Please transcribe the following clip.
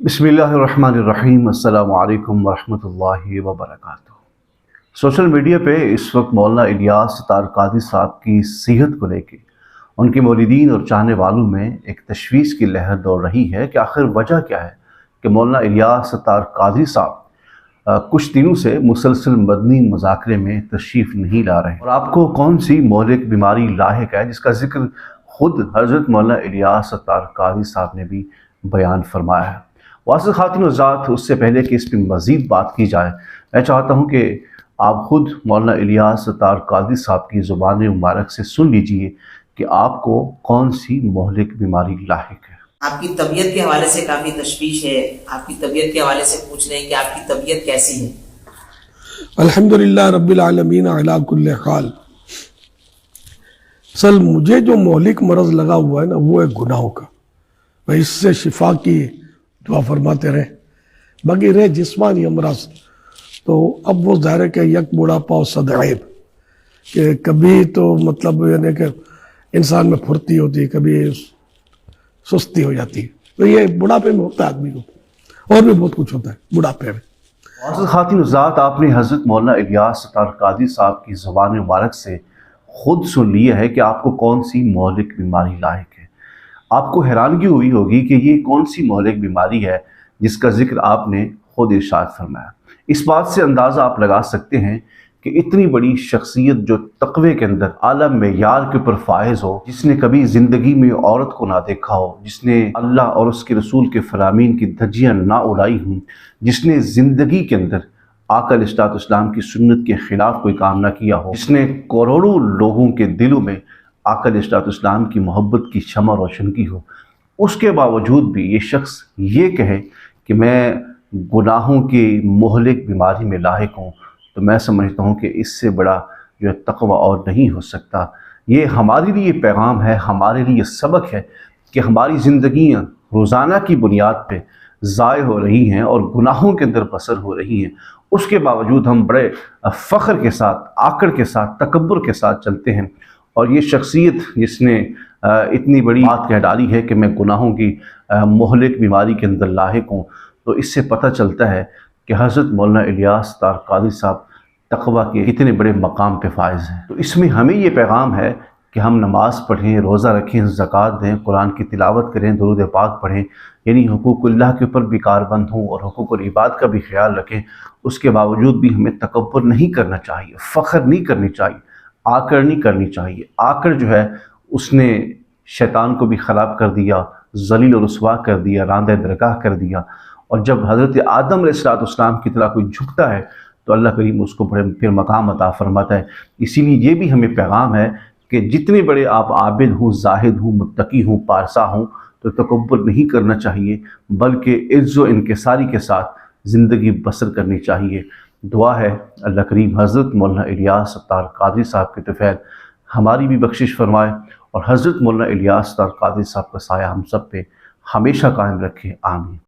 बिस्मिल्लाहिर्रहमानिर्रहीम। अस्सलामु अलैकुम वरहमतुल्लाहि वबरकातुहू। सोशल मीडिया पे इस वक्त मौलाना इलियास सत्तार कादरी साहब की सेहत को लेके उनके मुरीदीन और चाहने वालों में एक तशवीश की लहर दौड़ रही है कि आखिर वजह क्या है कि मौलाना इलियास सत्तार कादरी साहब कुछ दिनों से मुसलसल मदनी मुज़ाकरे में तशरीफ़ नहीं ला रहे हैं, और आपको कौन सी मौलिक बीमारी लाहिक है जिसका जिक्र खुद हज़रत मौलाना इलियास सत्तार कादरी साहब ने भी बयान फरमाया है। वासिल खातिन ज़ात, उससे पहले कि इस पर मज़ीद बात की जाए, मैं चाहता हूँ कि आप खुद मौलाना इलियास सत्तार कादरी साहब की ज़ुबान मुबारक से सुन लीजिए कि आपको कौन सी मोहलिक बीमारी लाहिक है। आपकी तबीयत के हवाले से काफ़ी तशवीश है, आपकी तबीयत के हवाले से पूछ रहे हैं कि आपकी तबीयत कैसी है। अल्हम्दुलिल्लाह रब्बिल आलमीन अला कुल्li हाल। असल मुझे जो मोहलिक मरज़ लगा हुआ है ना, वो है गुनाहों का। भाई इससे शिफा की दुआ फरमाते रहे। बाकी रहे जिस्मानी अमराज, तो अब वो ज़ाहिर है कि यक बुढ़ापा और सदैब कि कभी तो मतलब यानी कि इंसान में फुर्ती होती है, कभी सुस्ती हो जाती है। तो ये बुढ़ापे में होता है आदमी को, और भी बहुत कुछ होता है बुढ़ापे में। वासिल खातिन ज़ात, आपने हज़रत मौलाना इलियास सत्तार कादरी साहब की ज़ुबान मुबारक से खुद सुन लिया है कि आपको कौन सी मोहलिक बीमारी लाहिक है। आपको हैरानगी हुई होगी कि ये कौन सी मोहलिक बीमारी है जिसका जिक्र आपने खुद इरशाद फरमाया। इस बात से अंदाज़ा आप लगा सकते हैं कि इतनी बड़ी शख्सियत जो तक़वे के अंदर आला मेयार के ऊपर फाइज हो, जिसने कभी ज़िंदगी में औरत को ना देखा हो, जिसने अल्लाह और उसके रसूल के फरामीन की धज्जियाँ ना उड़ाई हों, जिसने ज़िंदगी के अंदर आका अलैहिस्सलाम की सुन्नत के ख़िलाफ़ कोई काम ना किया हो, जिसने करोड़ों लोगों के दिलों में आका अलैहिस्सलाम की मोहब्बत की शम्मा रोशन की हो, उसके बावजूद भी ये शख्स ये कहे कि मैं गुनाहों की मोहलिक बीमारी में लाहिक हूँ, तो मैं समझता हूँ कि इससे बड़ा जो है तक़वा और नहीं हो सकता। ये हमारे लिए पैगाम है, हमारे लिए सबक है कि हमारी ज़िंदगियाँ रोज़ाना की बुनियाद पे ज़ाय हो रही हैं और गुनाहों के अंदर बसर हो रही हैं। उसके बावजूद हम बड़े फ़ख्र के साथ, आकड़ के साथ, तकब्बुर के साथ चलते हैं। और ये शख्सियत जिसने इतनी बड़ी बात कह डाली है कि मैं गुनाहों की मोहलिक बीमारी के अंदर लाहिक हूँ, तो इससे पता चलता है कि हज़रत मौलाना इलियास सत्तार कादरी साहब तक़वा के इतने बड़े मकाम पे फाइज हैं। तो इसमें हमें ये पैगाम है कि हम नमाज़ पढ़ें, रोज़ा रखें, ज़कात दें, कुरान की तिलावत करें, दुरूद पाक पढ़ें, यानी हुकूकुल्लाह के ऊपर भी कारबंद हों और हुकूकुल इबाद का भी ख्याल रखें। उसके बावजूद भी हमें तकब्बुर नहीं करना चाहिए, फ़ख्र नहीं करनी चाहिए, आकड़ नहीं करनी चाहिए। आकड़ जो है उसने शैतान को भी ख़राब कर दिया, ज़लील और रुसवा कर दिया, रांदे दरगाह कर दिया। और जब हज़रत आदम अलैहिस्सलाम की तरह कोई झुकता है तो अल्लाह करीम उसको बड़े फिर मकाम अता फरमाता है। इसीलिए ये भी हमें पैगाम है कि जितने बड़े आप आबिद हों, जाहिद हों, मुत्तकी हों, पारसा हों, तो तकब्बुर नहीं करना चाहिए, बल्कि इज़्ज़ व इनकिसारी के साथ ज़िंदगी बसर करनी चाहिए। दुआ है अल्लाह करीम हज़रत मौलाना इलियास सत्तार कादरी साहब के तौफ़ीक़ हमारी भी बख्शिश फरमाए और हज़रत मौलाना इलियास सत्तार कादरी साहब का साया हम सब पे हमेशा कायम रखे। आमीन।